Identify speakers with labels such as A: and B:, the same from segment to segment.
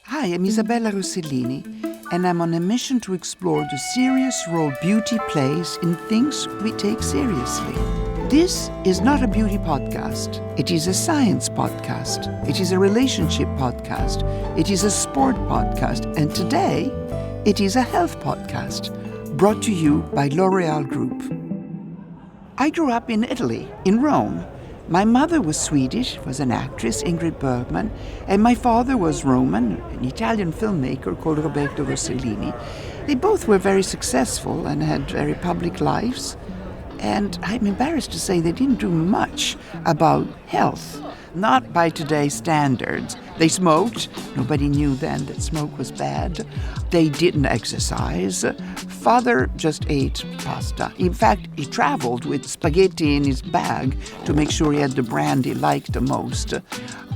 A: Hi, I'm Isabella Rossellini, and I'm on a mission to explore the serious role beauty plays in things we take seriously. This is not a beauty podcast. It is a science podcast. It is a relationship podcast. It is a sport podcast. And today, it is a health podcast, brought to you by L'Oréal Group. I grew up in Italy, in Rome. My mother was Swedish, was an actress, Ingrid Bergman, and my father was Roman, an Italian filmmaker called Roberto Rossellini. They both were very successful and had very public lives. And I'm embarrassed to say they didn't do much about health, not by today's standards. They smoked. Nobody knew then that smoke was bad. They didn't exercise. Father just ate pasta. In fact, he traveled with spaghetti in his bag to make sure he had the brand he liked the most.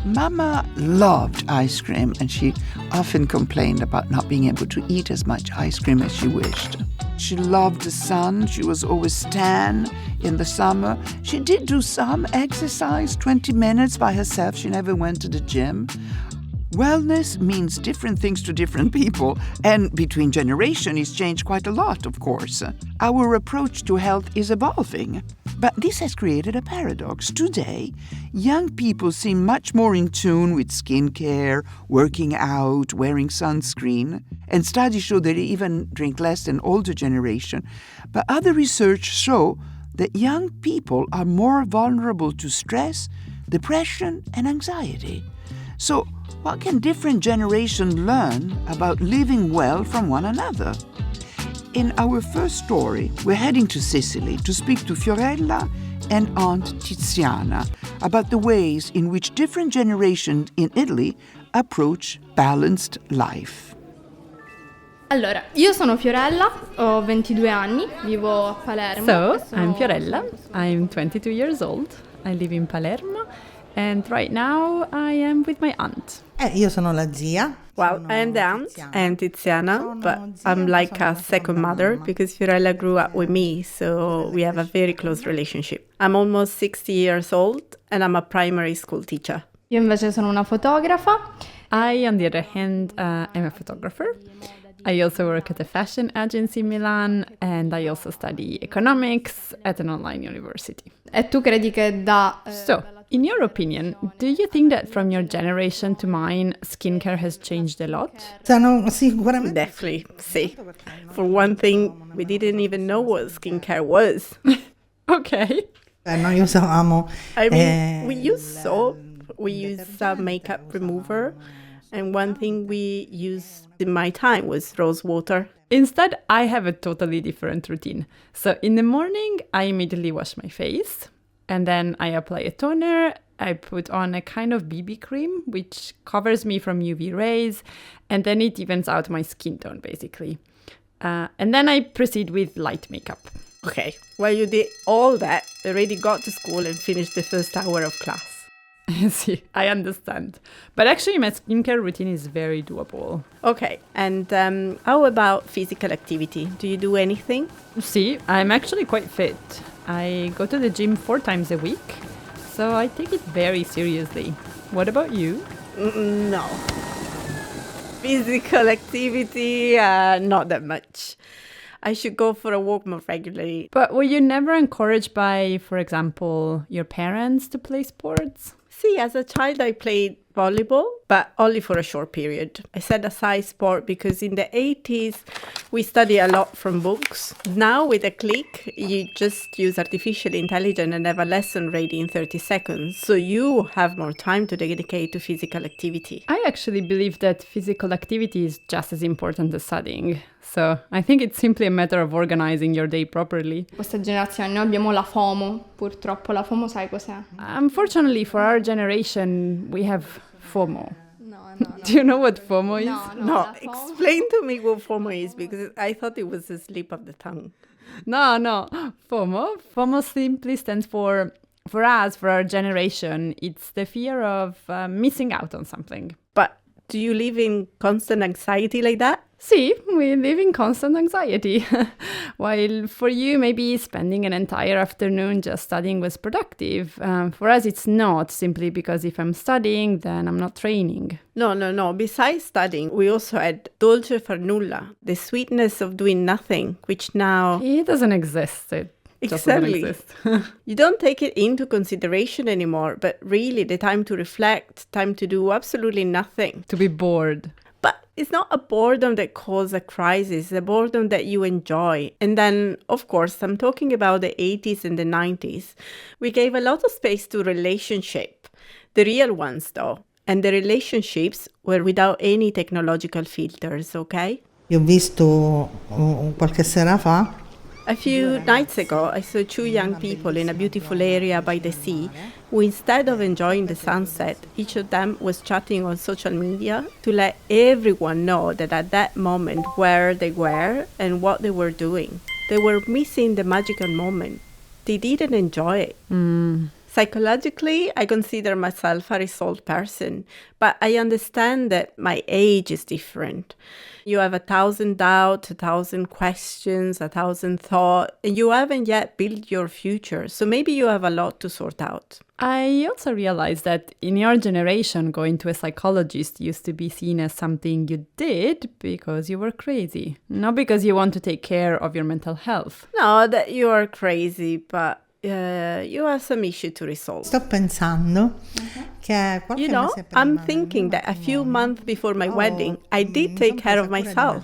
A: Mama loved ice cream, and she often complained about not being able to eat as much ice cream as she wished. She loved the sun. She was always tan in the summer. She did do some exercise, 20 minutes by herself. She never went to the gym. Wellness means different things to different people, and between generations it's changed quite a lot, of course. Our approach to health is evolving. But this has created a paradox. Today, young people seem much more in tune with skincare, working out, wearing sunscreen. And studies show that they even drink less than older generation. But other research show that young people are more vulnerable to stress, depression, and anxiety. So, what can different generations learn about living well from one another? In our first story, we're heading to Sicily to speak to Fiorella and Aunt Tiziana about the ways in which different generations in Italy approach balanced life.
B: Allora, io sono Fiorella, ho 22 anni, vivo a Palermo.
C: So, I'm Fiorella, I'm 22 years old, I live in Palermo, and right now I am with my aunt.
D: Io sono la zia.
E: Well, I am the aunt, and Tiziana, but I'm like a second mother because Fiorella grew up with me, so we have a very close relationship. I'm almost 60 years old, and I'm a primary school teacher.
B: Io invece sono una fotografa.
C: I, on the other hand, am a photographer. I also work at a fashion agency in Milan, and I also study economics at an online university.
B: E tu credi che
C: So, in your opinion, do you think that from your generation to mine, skincare has changed a lot?
D: Sicuramente.
E: Definitely, see. For one thing, we didn't even know what skincare was.
C: Okay.
D: Noi usavamo.
E: I mean, we use soap, we use makeup remover, and one thing we used in my time was rose water.
C: Instead, I have a totally different routine. So in the morning, I immediately wash my face, and then I apply a toner. I put on a kind of BB cream, which covers me from UV rays, and then it evens out my skin tone, basically. And then I proceed with light makeup.
E: Okay, well, you did all that, already got to school and finished the first hour of class.
C: See, I understand. But actually, my skincare routine is very doable.
E: Okay, and how about physical activity? Do you do anything?
C: See, I'm actually quite fit. I go to the gym 4 times a week, so I take it very seriously. What about you?
E: No. Physical activity, not that much. I should go for a walk more regularly.
C: But were you never encouraged by, for example, your parents to play sports?
E: See, as a child, I played volleyball, but only for a short period. I set aside sport because in the 80s, we study a lot from books. Now, with a click, you just use artificial intelligence and have a lesson ready in 30 seconds. So you have more time to dedicate to physical activity.
C: I actually believe that physical activity is just as important as studying. So I think it's simply a matter of organizing your day properly.
B: Questa generazione noi abbiamo la FOMO, purtroppo la FOMO sai cos'è?
C: Unfortunately for our generation, we have FOMO.
B: No.
C: Do you know what FOMO is?
E: No, explain to me what FOMO is because I thought it was a slip of the tongue.
C: No. FOMO simply stands for us, for our generation, it's the fear of missing out on something.
E: But do you live in constant anxiety like that?
C: See, we live in constant anxiety. While for you, maybe spending an entire afternoon just studying was productive. For us, it's not, simply because if I'm studying, then I'm not training.
E: No. Besides studying, we also had dolce far nulla, the sweetness of doing nothing, which now...
C: It doesn't exist. It just doesn't
E: Exactly.
C: exist.
E: You don't take it into consideration anymore, but really the time to reflect, time to do absolutely nothing.
C: To be bored.
E: But it's not a boredom that causes a crisis, it's a boredom that you enjoy. And then, of course, I'm talking about the 80s and the 90s. We gave a lot of space to relationship, the real ones though. And the relationships were without any technological filters, okay?
D: Io ho visto qualche sera fa
E: A few nights ago, I saw two young people in a beautiful area by the sea who, instead of enjoying the sunset, each of them was chatting on social media to let everyone know that at that moment where they were and what they were doing. They were missing the magical moment. They didn't enjoy it. Psychologically, I consider myself a resolved person, but I understand that my age is different. You have 1,000 doubts, 1,000 questions, 1,000 thoughts, and you haven't yet built your future. So maybe you have a lot to sort out.
C: I also realized that in your generation, going to a psychologist used to be seen as something you did because you were crazy, not because you want to take care of your mental health.
E: No, that you are crazy, but you have some issue to resolve.
D: sto pensando che qualche
E: You know,
D: mese prima
E: I'm
D: del
E: thinking
D: mio
E: that a few
D: matrimonio-
E: months before my
D: Oh,
E: wedding, I did
D: mi
E: take
D: son
E: care
D: presa
E: of
D: cura di me.
E: myself.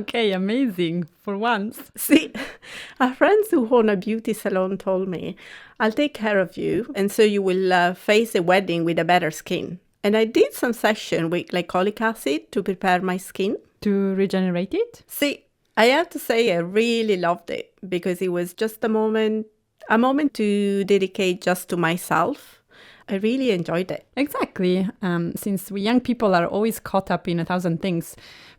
C: Okay, amazing. For once.
E: See, our friends who own a beauty salon told me, I'll take care of you, and so you will face the wedding with a better skin. And I did some session with glycolic acid to prepare my skin.
C: To regenerate it?
E: See, I have to say I really loved it because it was just a moment to dedicate just to myself. I really enjoyed it.
C: Exactly. Since we young people are always caught up in 1,000 things,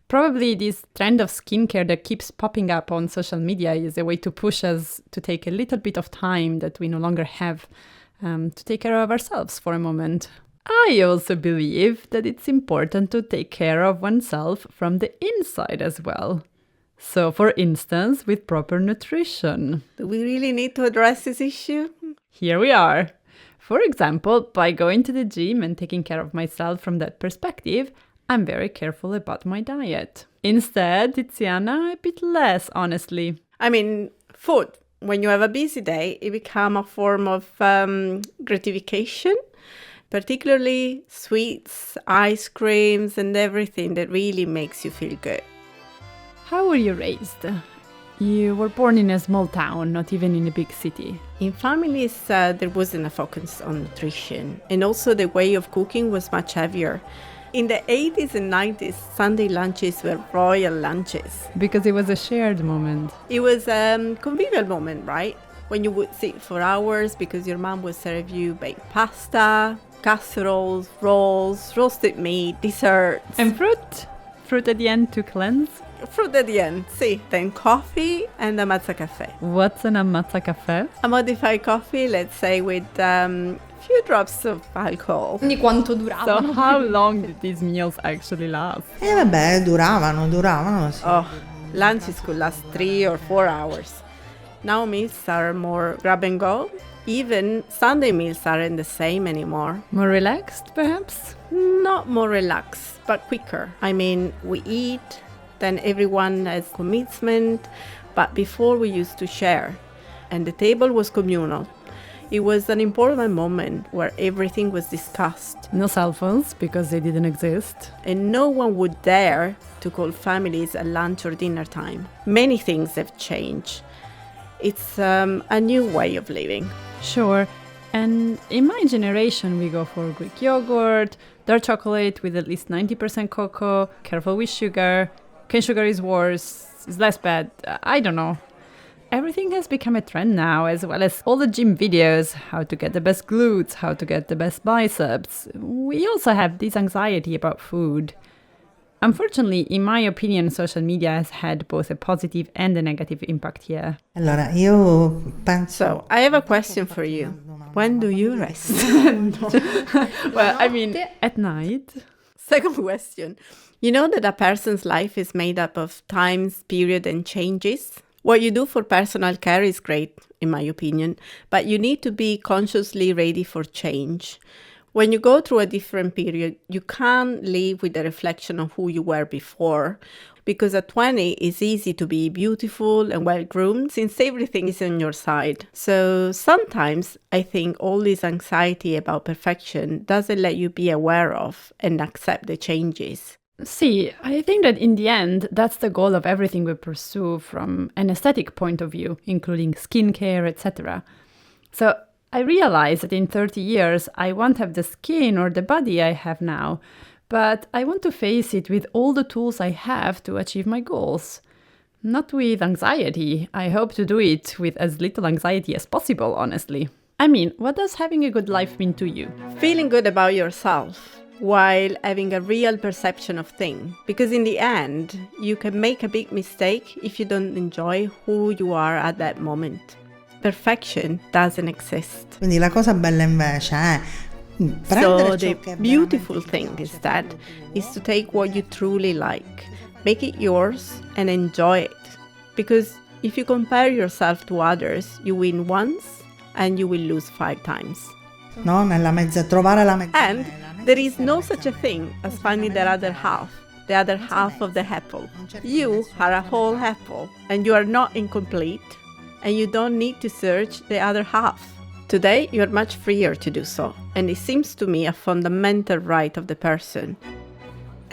C: probably this trend of skincare that keeps popping up on social media is a way to push us to take a little bit of time that we no longer have to take care of ourselves for a moment. I also believe that it's important to take care of oneself from the inside as well. So, for instance, with proper nutrition.
E: Do we really need to address this issue?
C: Here we are. For example, by going to the gym and taking care of myself from that perspective, I'm very careful about my diet. Instead, Tiziana, a bit less, honestly.
E: I mean, food. When you have a busy day, it becomes a form of gratification, particularly sweets, ice creams, and everything that really makes you feel good.
C: How were you raised? You were born in a small town, not even in a big city.
E: In families, there wasn't a focus on nutrition, and also the way of cooking was much heavier. In the 80s and 90s, Sunday lunches were royal lunches.
C: Because it was a shared moment.
E: It was a convivial moment, right? When you would sit for hours because your mom would serve you baked pasta, casseroles, rolls, roasted meat, desserts.
C: And fruit? Fruit at the end to cleanse?
E: Fruit at the end, sì. Then coffee and a mazza caffè.
C: What's an ammazza caffè?
E: A modified coffee, let's say, with few drops of alcohol.
B: Quindi quanto
C: So
B: duravano?
C: how long did these meals actually last?
D: Vabbè, duravano, sì.
E: Oh, lunches could last 3 or 4 hours. Now meals are more grab and go. Even Sunday meals aren't the same anymore.
C: More relaxed, perhaps?
E: Not more relaxed, but quicker. I mean, we eat, then everyone has commitment, but before we used to share, and the table was communal. It was an important moment where everything was discussed,
C: No cell phones, because they didn't exist.
E: and no one would dare to call families at lunch or dinner time. Many things have changed. It's a new way of living.
C: Sure. And in my generation, we go for Greek yogurt, dark chocolate with at least 90% cocoa, careful with sugar, cane sugar is worse, is less bad, I don't know. Everything has become a trend now, as well as all the gym videos, how to get the best glutes, how to get the best biceps. We also have this anxiety about food. Unfortunately, in my opinion, social media has had both a positive and a negative impact here.
D: Allora, io penso...
E: So, I have a question for you. When do you rest?
C: Well, I mean, at night.
E: Second question. You know that a person's life is made up of times, period, and changes? What you do for personal care is great, in my opinion, but you need to be consciously ready for change. When you go through a different period, you can't live with a reflection of who you were before, because at 20, it's easy to be beautiful and well-groomed since everything is on your side. So sometimes I think all this anxiety about perfection doesn't let you be aware of and accept the changes.
C: See, I think that in the end, that's the goal of everything we pursue from an aesthetic point of view, including skincare, etc. So I realize that in 30 years, I won't have the skin or the body I have now, but I want to face it with all the tools I have to achieve my goals. Not with anxiety. I hope to do it with as little anxiety as possible, honestly. I mean, what does having a good life mean to you?
E: Feeling good about yourself while having a real perception of things. Because in the end, you can make a big mistake if you don't enjoy who you are at that moment. Perfection doesn't exist.
D: Quindi la cosa bella invece è
E: So
D: prendere
E: the
D: ciò che
E: beautiful
D: veramente
E: thing
D: ti
E: is
D: piace,
E: that is to take what you truly like, make it yours and enjoy it. Because if you compare yourself to others, you win once and you will lose 5 times.
D: no? Trovare la mezza.
E: And there is no such a thing as finding the other half of the apple. You are a whole apple and you are not incomplete and you don't need to search the other half. Today, you are much freer to do so, and it seems to me a fundamental right of the person.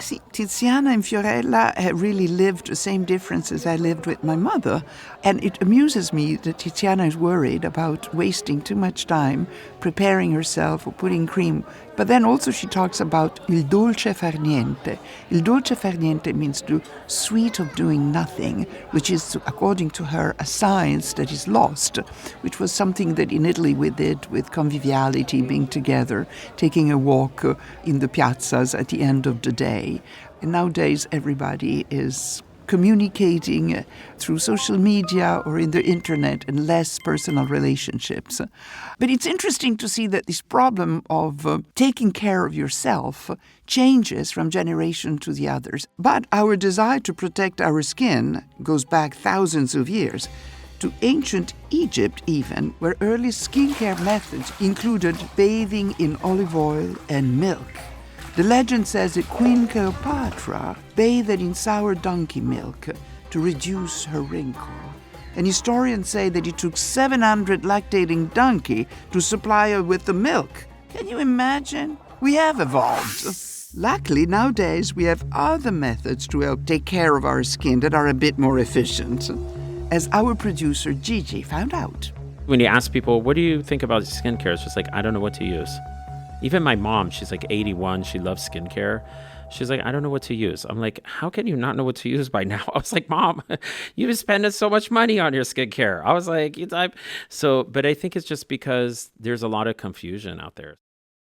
A: See, Tiziana and Fiorella have really lived the same differences I lived with my mother. And it amuses me that Tiziana is worried about wasting too much time preparing herself or putting cream. But then also she talks about il dolce far niente. Il dolce far niente means the sweet of doing nothing, which is, according to her, a science that is lost, which was something that in Italy we did with conviviality, being together, taking a walk in the piazzas at the end of the day. And nowadays everybody is communicating through social media or in the internet and less personal relationships. But it's interesting to see that this problem of taking care of yourself changes from generation to the others. But our desire to protect our skin goes back thousands of years, to ancient Egypt even, where early skincare methods included bathing in olive oil and milk. The legend says that Queen Cleopatra bathed in sour donkey milk to reduce her wrinkle. And historians say that it took 700 lactating donkey to supply her with the milk. Can you imagine? We have evolved. Luckily, nowadays we have other methods to help take care of our skin that are a bit more efficient, as our producer Gigi found out.
F: When you ask people, what do you think about skincare? It's just like, I don't know what to use. Even my mom, she's like 81, she loves skincare. She's like, I don't know what to use. I'm like, how can you not know what to use by now? I was like, Mom, you've spent so much money on your skincare. I was like, but I think it's just because there's a lot of confusion out there.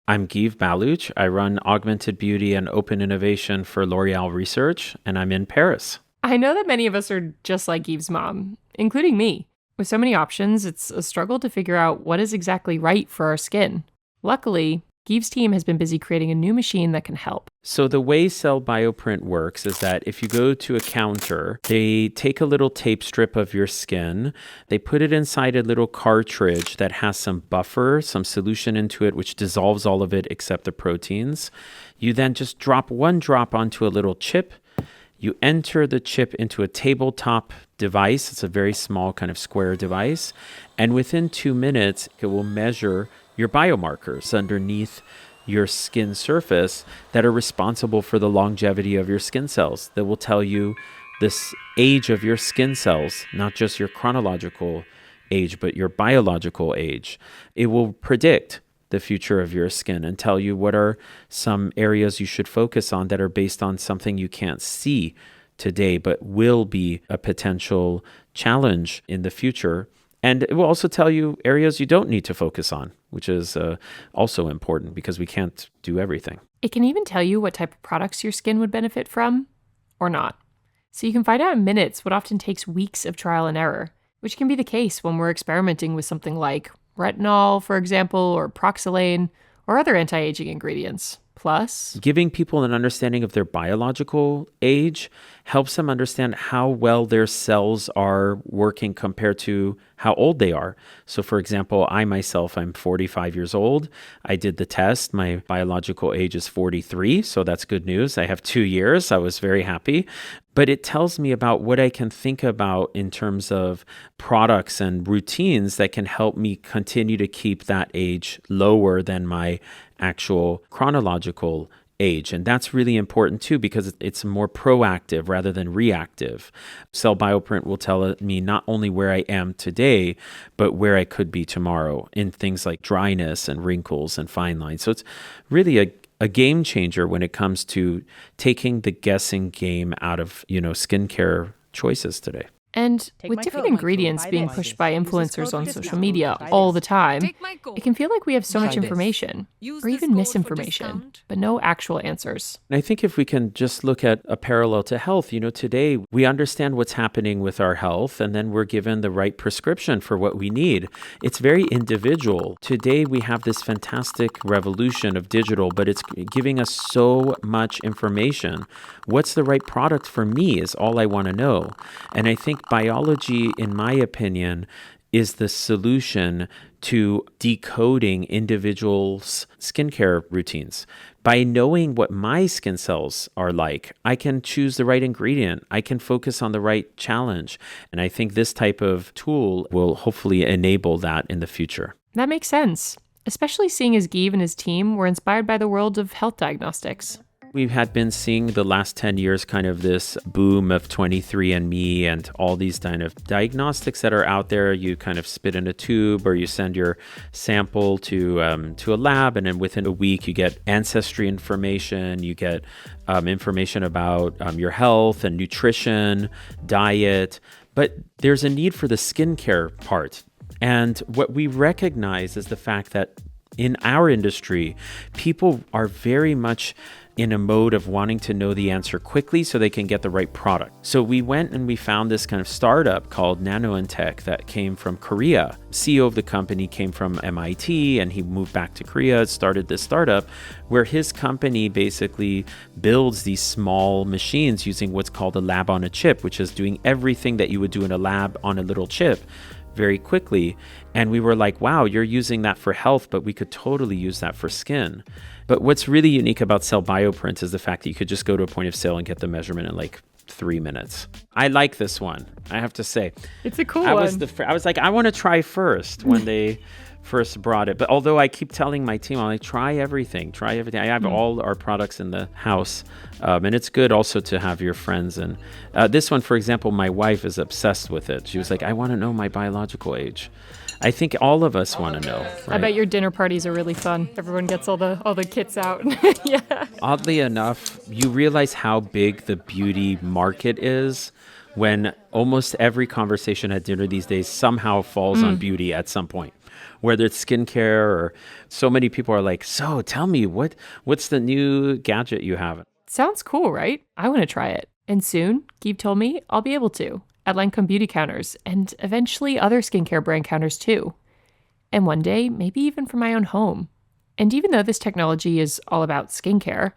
F: I'm Guive Balooch. I run augmented beauty and open innovation for L'Oréal Research, and I'm in Paris.
G: I know that many of us are just like Guive's mom, including me. With so many options, it's a struggle to figure out what is exactly right for our skin. Luckily, Guive's team has been busy creating a new machine that can help.
F: So the way Cell Bioprint works is that if you go to a counter, they take a little tape strip of your skin, they put it inside a little cartridge that has some buffer, some solution into it, which dissolves all of it except the proteins. You then just drop one drop onto a little chip. You enter the chip into a tabletop device. It's a very small kind of square device. And within 2 minutes, it will measure your biomarkers underneath your skin surface that are responsible for the longevity of your skin cells, that will tell you this age of your skin cells, not just your chronological age, but your biological age. It will predict the future of your skin and tell you what are some areas you should focus on that are based on something you can't see today, but will be a potential challenge in the future. And it will also tell you areas you don't need to focus on, which is also important because we can't do everything.
G: It can even tell you what type of products your skin would benefit from or not. So you can find out in minutes what often takes weeks of trial and error, which can be the case when we're experimenting with something like retinol, for example, or Proxylane, or other anti-aging ingredients. Plus,
F: giving people an understanding of their biological age helps them understand how well their cells are working compared to how old they are. So for example, I'm 45 years old. I did the test. My biological age is 43, so that's good news. I have 2 years. I was very happy. But it tells me about what I can think about in terms of products and routines that can help me continue to keep that age lower than my actual chronological age. And that's really important too, because it's more proactive rather than reactive. Cell Bioprint will tell me not only where I am today, but where I could be tomorrow in things like dryness and wrinkles and fine lines. So it's really a game changer when it comes to taking the guessing game out of, skincare choices today.
G: And with different ingredients being pushed by influencers on social media all the time, it can feel like we have so much information, or even misinformation, but no actual answers.
F: And I think if we can just look at a parallel to health, today we understand what's happening with our health, and then we're given the right prescription for what we need. It's very individual. Today we have this fantastic revolution of digital, but it's giving us so much information. What's the right product for me is all I want to know. And I think biology, in my opinion, is the solution to decoding individuals' skincare routines. By knowing what my skin cells are like, I can choose the right ingredient. I can focus on the right challenge. And I think this type of tool will hopefully enable that in the future.
G: That makes sense, especially seeing as Guive and his team were inspired by the world of health diagnostics.
F: We had been seeing the last 10 years kind of this boom of 23andMe and all these kind of diagnostics that are out there. You kind of spit in a tube or you send your sample to a lab, and then within a week you get ancestry information, you get information about your health and nutrition, diet. But there's a need for the skincare part. And what we recognize is the fact that in our industry, people are very much in a mode of wanting to know the answer quickly so they can get the right product. So we went and we found this kind of startup called Nano&Tech that came from Korea. CEO of the company came from MIT and he moved back to Korea, started this startup where his company basically builds these small machines using what's called a lab on a chip, which is doing everything that you would do in a lab on a little chip very quickly. And we were like, wow, you're using that for health, but we could totally use that for skin. But what's really unique about Cell Bioprint is the fact that you could just go to a point of sale and get the measurement in like 3 minutes. I like this one, I have to say.
G: It's a cool
F: one. I was like, I want to try first when they first brought it. But although I keep telling my team, I'm like, try everything. I have all our products in the house. And it's good also to have your friends. And this one, for example, my wife is obsessed with it. She was like, I want to know my biological age. I think all of us want to know. Right?
G: I bet your dinner parties are really fun. Everyone gets all the kits out. Yeah.
F: Oddly enough, you realize how big the beauty market is when almost every conversation at dinner these days somehow falls on beauty at some point. Whether it's skincare or so many people are like, so tell me, what's the new gadget you have?
G: Sounds cool, right? I want to try it. And soon, Guive told me, I'll be able to. At Lancome beauty counters, and eventually other skincare brand counters too. And one day, maybe even for my own home. And even though this technology is all about skincare,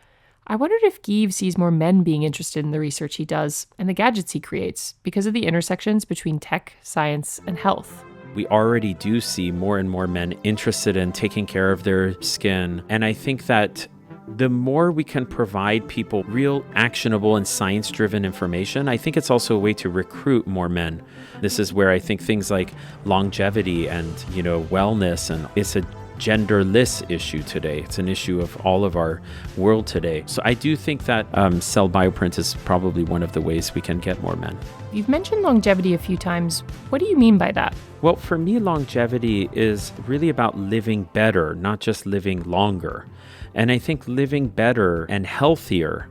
G: I wondered if Guive sees more men being interested in the research he does and the gadgets he creates because of the intersections between tech, science, and health.
F: We already do see more and more men interested in taking care of their skin. And I think that the more we can provide people real actionable and science-driven information, I think it's also a way to recruit more men. This is where I think things like longevity and, wellness, and it's a genderless issue today. It's an issue of all of our world today. So I do think that Cell Bioprint is probably one of the ways we can get more men.
G: You've mentioned longevity a few times. What do you mean by that?
F: Well, for me, longevity is really about living better, not just living longer. And I think living better and healthier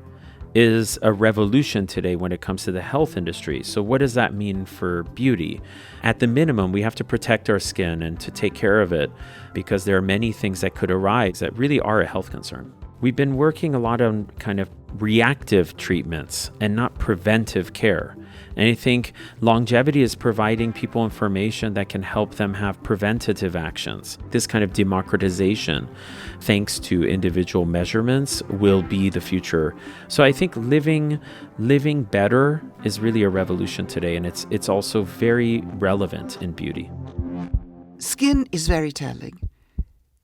F: is a revolution today when it comes to the health industry. So what does that mean for beauty? At the minimum, we have to protect our skin and to take care of it because there are many things that could arise that really are a health concern. We've been working a lot on kind of reactive treatments and not preventive care. And I think longevity is providing people information that can help them have preventative actions. This kind of democratization, thanks to individual measurements, will be the future. So I think living better is really a revolution today, and it's also very relevant in beauty.
A: Skin is very telling.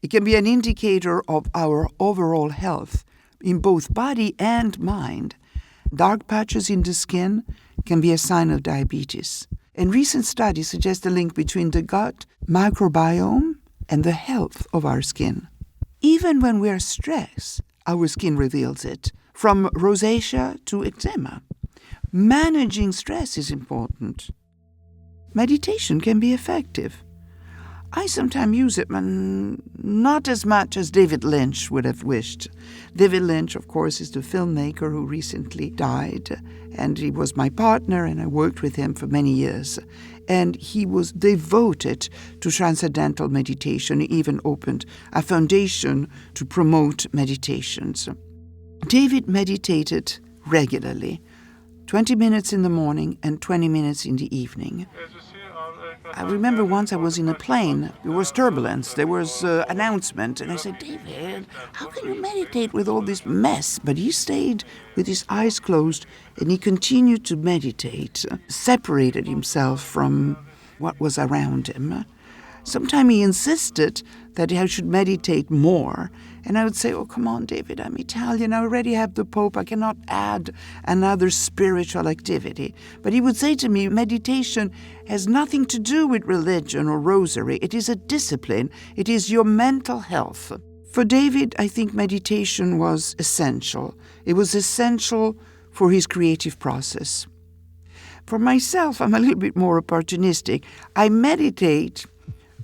A: It can be an indicator of our overall health in both body and mind. Dark patches in the skin can be a sign of diabetes. And recent studies suggest a link between the gut microbiome and the health of our skin. Even when we are stressed, our skin reveals it, from rosacea to eczema. Managing stress is important. Meditation can be effective. I sometimes use it, but not as much as David Lynch would have wished. David Lynch, of course, is the filmmaker who recently died, and he was my partner, and I worked with him for many years. And he was devoted to transcendental meditation. He even opened a foundation to promote meditations. David meditated regularly, 20 minutes in the morning and 20 minutes in the evening. I remember once I was in a plane. There was turbulence. There was announcement. And I said, David, how can you meditate with all this mess? But he stayed with his eyes closed and he continued to meditate, separated himself from what was around him. Sometimes he insisted that I should meditate more. And I would say, oh, come on, David, I'm Italian. I already have the Pope. I cannot add another spiritual activity. But he would say to me, meditation has nothing to do with religion or rosary. It is a discipline. It is your mental health. For David, I think meditation was essential. It was essential for his creative process. For myself, I'm a little bit more opportunistic. I meditate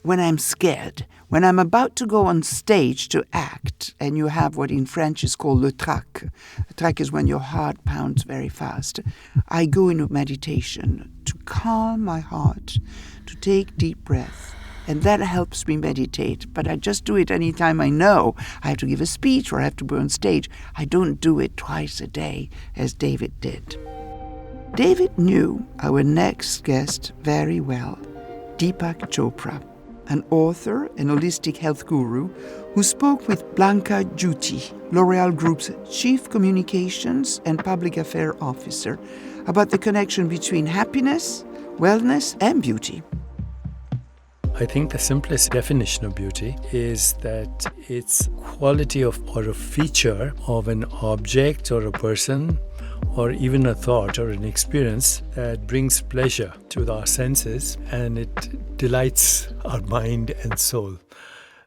A: when I'm scared, when I'm about to go on stage to act, and you have what in French is called le trac. The trac is when your heart pounds very fast. I go into meditation to calm my heart, to take deep breath, and that helps me meditate. But I just do it anytime I know I have to give a speech or I have to go on stage. I don't do it twice a day, as David did. David knew our next guest very well, Deepak Chopra, an author and holistic health guru who spoke with Blanca Giuti, L'Oréal Group's Chief Communications and Public Affairs Officer, about the connection between happiness, wellness, and beauty.
H: I think the simplest definition of beauty is that it's quality of or a feature of an object or a person or even a thought or an experience that brings pleasure to our senses and it delights our mind and soul.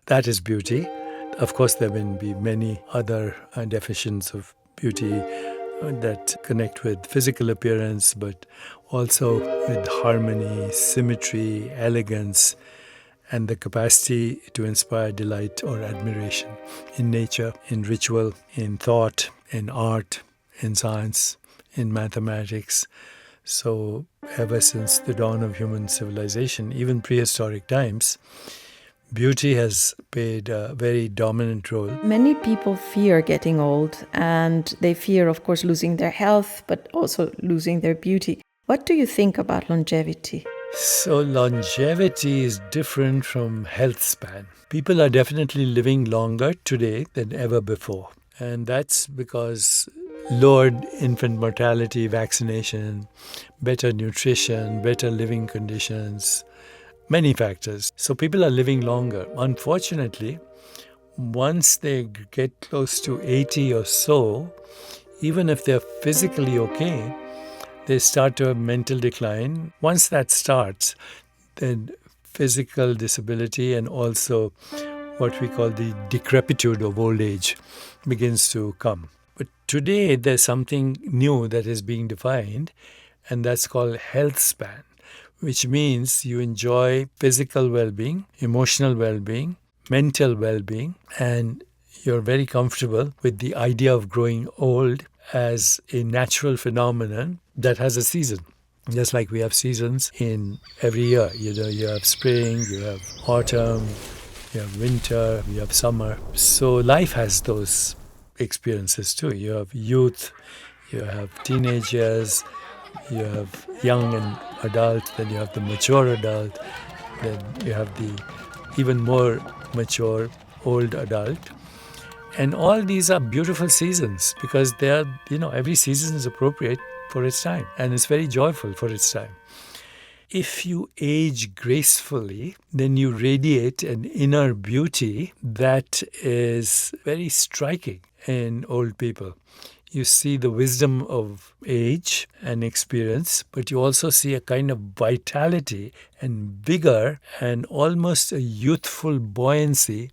H: That is beauty. Of course, there will be many other definitions of beauty that connect with physical appearance, but also with harmony, symmetry, elegance, and the capacity to inspire delight or admiration in nature, in ritual, in thought, in art, in science, in mathematics. So ever since the dawn of human civilization, even prehistoric times, beauty has played a very dominant role.
I: Many people fear getting old, and they fear, of course, losing their health, but also losing their beauty. What do you think about longevity?
H: So longevity is different from health span. People are definitely living longer today than ever before. And that's because lowered infant mortality, vaccination, better nutrition, better living conditions, many factors. So people are living longer. Unfortunately, once they get close to 80 or so, even if they're physically okay, they start to have mental decline. Once that starts, then physical disability and also what we call the decrepitude of old age begins to come. But today there's something new that is being defined, and that's called health span, which means you enjoy physical well-being, emotional well-being, mental well-being, and you're very comfortable with the idea of growing old as a natural phenomenon that has a season. Just like we have seasons in every year. You have spring, you have autumn, you have winter, you have summer. So life has those experiences too. You have youth, you have teenage years, You have young and adult, then you have the mature adult, then you have the even more mature old adult. And all these are beautiful seasons because they are, every season is appropriate for its time and it's very joyful for its time. If you age gracefully, then you radiate an inner beauty that is very striking in old people. You see the wisdom of age and experience, but you also see a kind of vitality and vigor and almost a youthful buoyancy,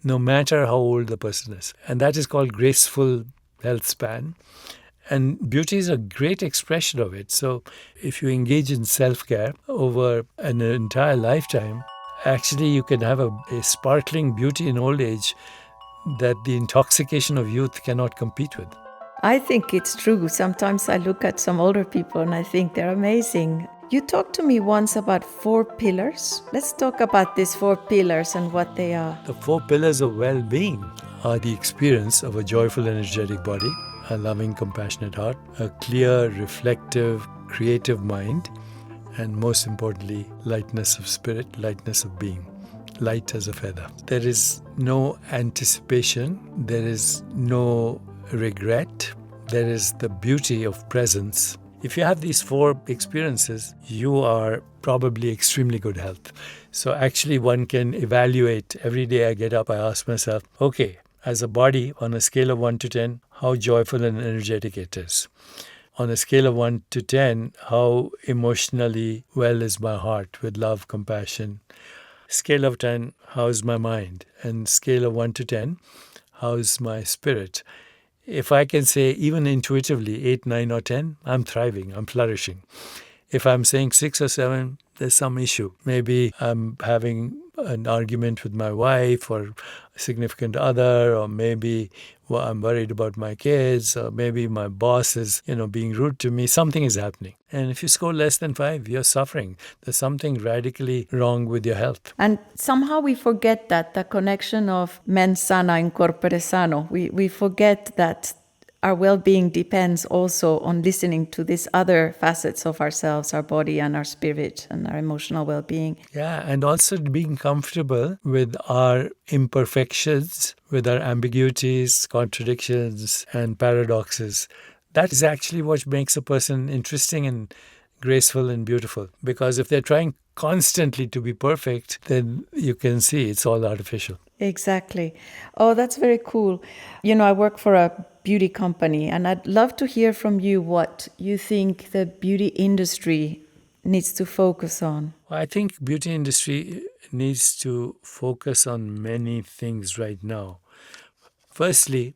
H: no matter how old the person is. And that is called graceful health span. And beauty is a great expression of it. So if you engage in self-care over an entire lifetime, actually you can have a sparkling beauty in old age that the intoxication of youth cannot compete with.
I: I think it's true. Sometimes I look at some older people and I think they're amazing. You talked to me once about 4 pillars. Let's talk about these 4 pillars and what they are.
H: The 4 pillars of well-being are the experience of a joyful, energetic body, a loving, compassionate heart, a clear, reflective, creative mind, and most importantly, lightness of spirit, lightness of being, light as a feather. There is no anticipation, there is no regret, there is the beauty of presence. If you have these 4 experiences, you are probably extremely good health. So actually one can evaluate. Every day I get up, I ask myself, okay, as a body, on a scale of 1 to 10, how joyful and energetic it is. On a scale of 1 to 10, how emotionally well is my heart with love, compassion. Scale of 10, how is my mind? And scale of 1 to 10, how is my spirit? If I can say even intuitively 8, 9 or 10, I'm thriving, I'm flourishing. If I'm saying 6 or 7, there's some issue. Maybe I'm having an argument with my wife or a significant other, or maybe I'm worried about my kids, or maybe my boss is, being rude to me. Something is happening. And if you score less than 5, you're suffering. There's something radically wrong with your health.
I: And somehow we forget that, the connection of mens sana in corpore sano. We forget that our well-being depends also on listening to these other facets of ourselves, our body and our spirit and our emotional well-being.
H: Yeah, and also being comfortable with our imperfections, with our ambiguities, contradictions, and paradoxes. That is actually what makes a person interesting and graceful and beautiful. Because if they're trying constantly to be perfect, then you can see it's all artificial.
I: Exactly. Oh, that's very cool. I work for a beauty company, and I'd love to hear from you what you think the beauty industry needs to focus on.
H: I think beauty industry needs to focus on many things right now. Firstly,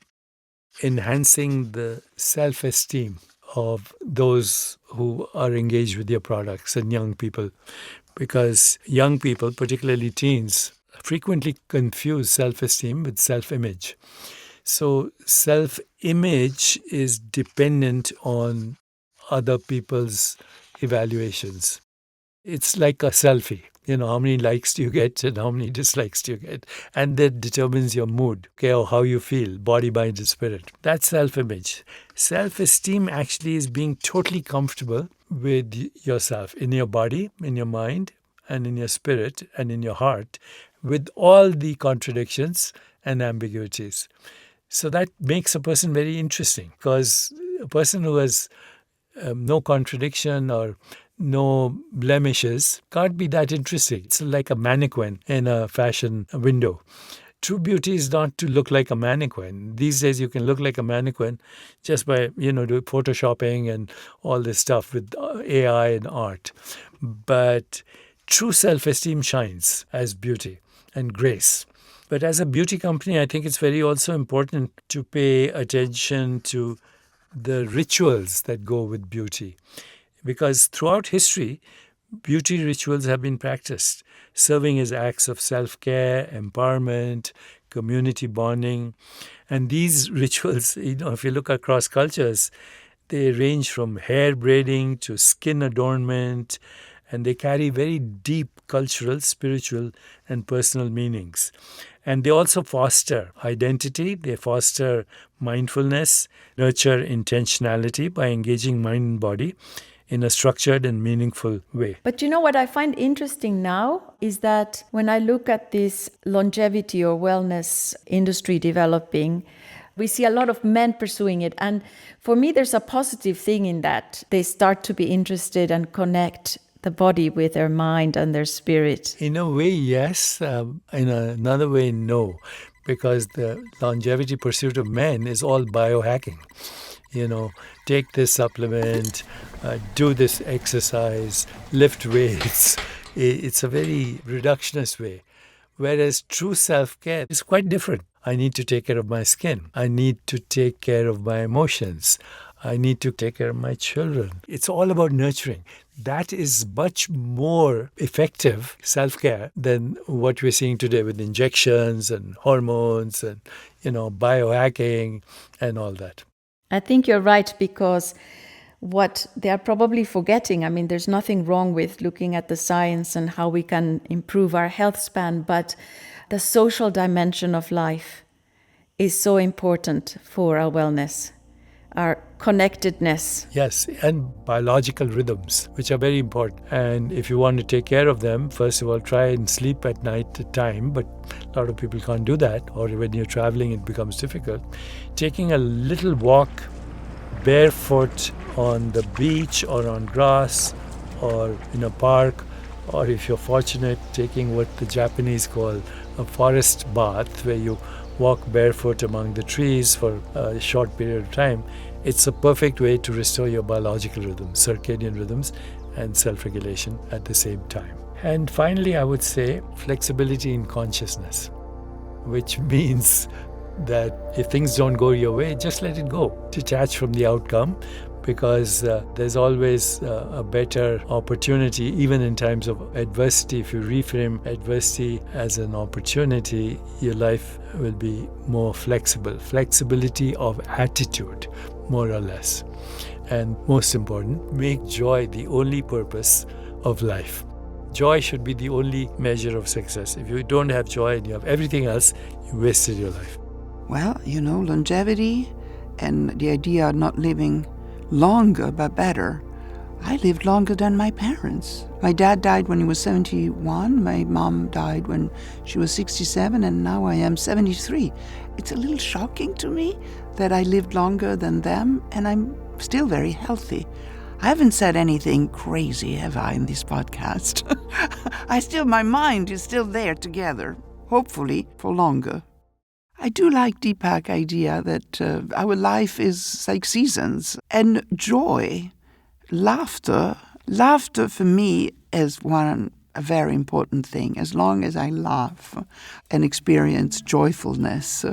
H: enhancing the self-esteem of those who are engaged with your products and young people. Because young people, particularly teens, frequently confuse self-esteem with self-image. So self-image is dependent on other people's evaluations. It's like a selfie. How many likes do you get and how many dislikes do you get? And that determines your mood, or how you feel, body, mind, and spirit. That's self-image. Self-esteem actually is being totally comfortable with yourself, in your body, in your mind, and in your spirit, and in your heart, with all the contradictions and ambiguities. So that makes a person very interesting, because a person who has no contradiction or no blemishes can't be that interesting. It's like a mannequin in a fashion window. True beauty is not to look like a mannequin. These days you can look like a mannequin just by, do photoshopping and all this stuff with AI and art. But true self-esteem shines as beauty and grace. But as a beauty company, I think it's very also important to pay attention to the rituals that go with beauty. Because throughout history, beauty rituals have been practiced, serving as acts of self-care, empowerment, community bonding. And these rituals, if you look across cultures, they range from hair braiding to skin adornment, and they carry very deep cultural, spiritual, and personal meanings. And they also foster identity, they foster mindfulness, nurture intentionality by engaging mind and body in a structured and meaningful way.
I: But you know what I find interesting now is that when I look at this longevity or wellness industry developing, we see a lot of men pursuing it. And for me, there's a positive thing in that. They start to be interested and connect the body with their mind and their spirit.
H: In a way, yes. In another way, no. Because the longevity pursuit of men is all biohacking. Take this supplement, do this exercise, lift weights. It's a very reductionist way. Whereas true self-care is quite different. I need to take care of my skin. I need to take care of my emotions. I need to take care of my children. It's all about nurturing. That is much more effective self-care than what we're seeing today with injections and hormones and, biohacking and all that.
I: I think you're right, because what they are probably forgetting, I mean, there's nothing wrong with looking at the science and how we can improve our health span, but the social dimension of life is so important for our wellness, our connectedness.
H: Yes, and biological rhythms, which are very important. And if you want to take care of them, first of all, try and sleep at night at time, but a lot of people can't do that, or when you're traveling, it becomes difficult. Taking a little walk barefoot on the beach or on grass or in a park, or if you're fortunate, taking what the Japanese call a forest bath, where you walk barefoot among the trees for a short period of time. It's a perfect way to restore your biological rhythms, circadian rhythms, and self-regulation at the same time. And finally, I would say flexibility in consciousness, which means that if things don't go your way, just let it go. Detach from the outcome, because there's always a better opportunity, even in times of adversity. If you reframe adversity as an opportunity, your life will be more flexible. Flexibility of attitude, more or less. And most important, make joy the only purpose of life. Joy should be the only measure of success. If you don't have joy and you have everything else, you wasted your life.
A: Well, longevity and the idea of not living longer but better. I lived longer than my parents. My dad died when he was 71. My mom died when she was 67, and now I am 73. It's a little shocking to me that I lived longer than them, and I'm still very healthy. I haven't said anything crazy, have I, in this podcast? My mind is still there together, hopefully for longer. I do like Deepak idea that our life is like seasons, and joy, laughter for me is a very important thing. As long as I laugh and experience joyfulness,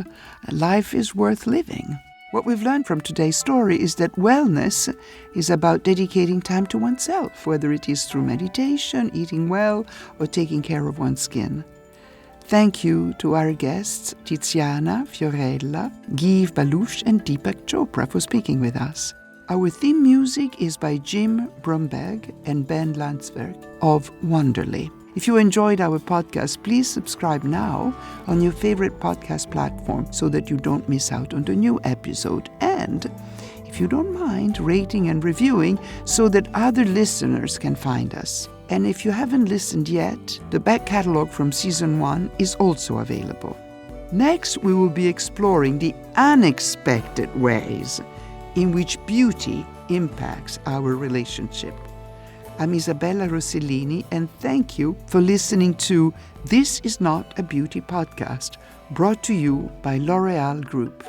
A: life is worth living. What we've learned from today's story is that wellness is about dedicating time to oneself, whether it is through meditation, eating well, or taking care of one's skin. Thank you to our guests, Tiziana, Fiorella, Guive Balooch, and Deepak Chopra for speaking with us. Our theme music is by Jim Brumberg and Ben Landsberg of Wonderly. If you enjoyed our podcast, please subscribe now on your favorite podcast platform so that you don't miss out on the new episode. And if you don't mind, rating and reviewing so that other listeners can find us. And if you haven't listened yet, the back catalog from season 1 is also available. Next, we will be exploring the unexpected ways in which beauty impacts our relationship. I'm Isabella Rossellini, and thank you for listening to This Is Not a Beauty Podcast, brought to you by L'Oréal Groupe.